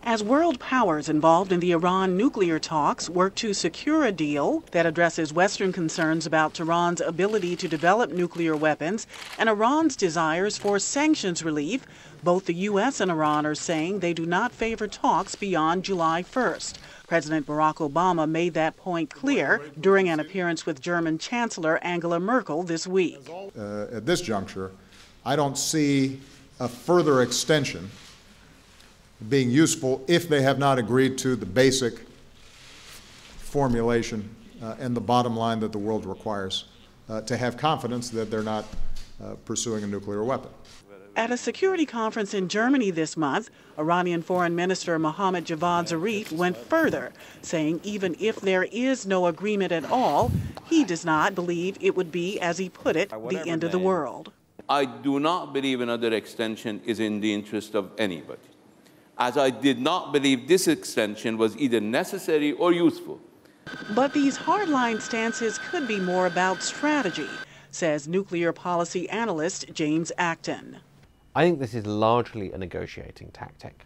As world powers involved in the Iran nuclear talks work to secure a deal that addresses Western concerns about Tehran's ability to develop nuclear weapons and Iran's desires for sanctions relief, both the U.S. and Iran are saying they do not favor talks beyond July 1st. President Barack Obama made that point clear during an appearance with German Chancellor Angela Merkel this week. At this juncture, I don't see a further extension being useful if they have not agreed to the basic formulation and the bottom line that the world requires to have confidence that they're not pursuing a nuclear weapon. At a security conference in Germany this month, Iranian Foreign Minister Mohammad Javad Zarif went further, saying even if there is no agreement at all, he does not believe it would be, as he put it, the end of the world. I do not believe another extension is in the interest of anybody, as I did not believe this extension was either necessary or useful. But these hardline stances could be more about strategy, says nuclear policy analyst James Acton. I think this is largely a negotiating tactic.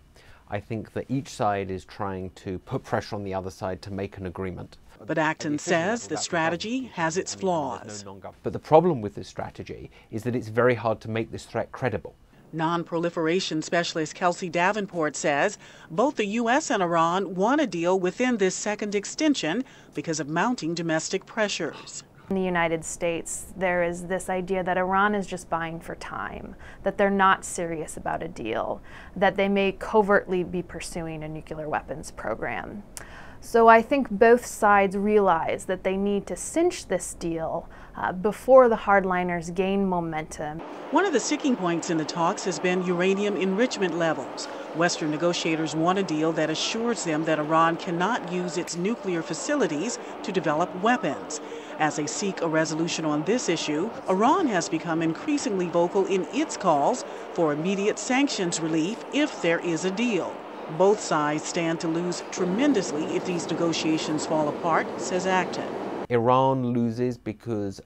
I think that each side is trying to put pressure on the other side to make an agreement. But Acton says the strategy has its flaws. But the problem with this strategy is that it's very hard to make this threat credible. Non-proliferation specialist Kelsey Davenport says both the U.S. and Iran want a deal within this second extension because of mounting domestic pressures. In the United States, there is this idea that Iran is just buying for time, that they're not serious about a deal, that they may covertly be pursuing a nuclear weapons program. So I think both sides realize that they need to cinch this deal before the hardliners gain momentum. One of the sticking points in the talks has been uranium enrichment levels. Western negotiators want a deal that assures them that Iran cannot use its nuclear facilities to develop weapons. As they seek a resolution on this issue, Iran has become increasingly vocal in its calls for immediate sanctions relief if there is a deal. Both sides stand to lose tremendously if these negotiations fall apart, says Acton. Iran loses because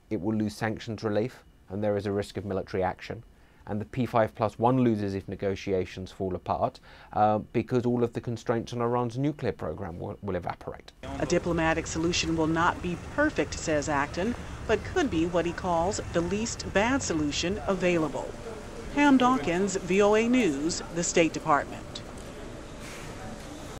it will lose sanctions relief and there is a risk of military action. And the P5+1 loses if negotiations fall apart because all of the constraints on Iran's nuclear program will evaporate. A diplomatic solution will not be perfect, says Acton, but could be what he calls the least bad solution available. Pam Dockins, VOA News, the State Department.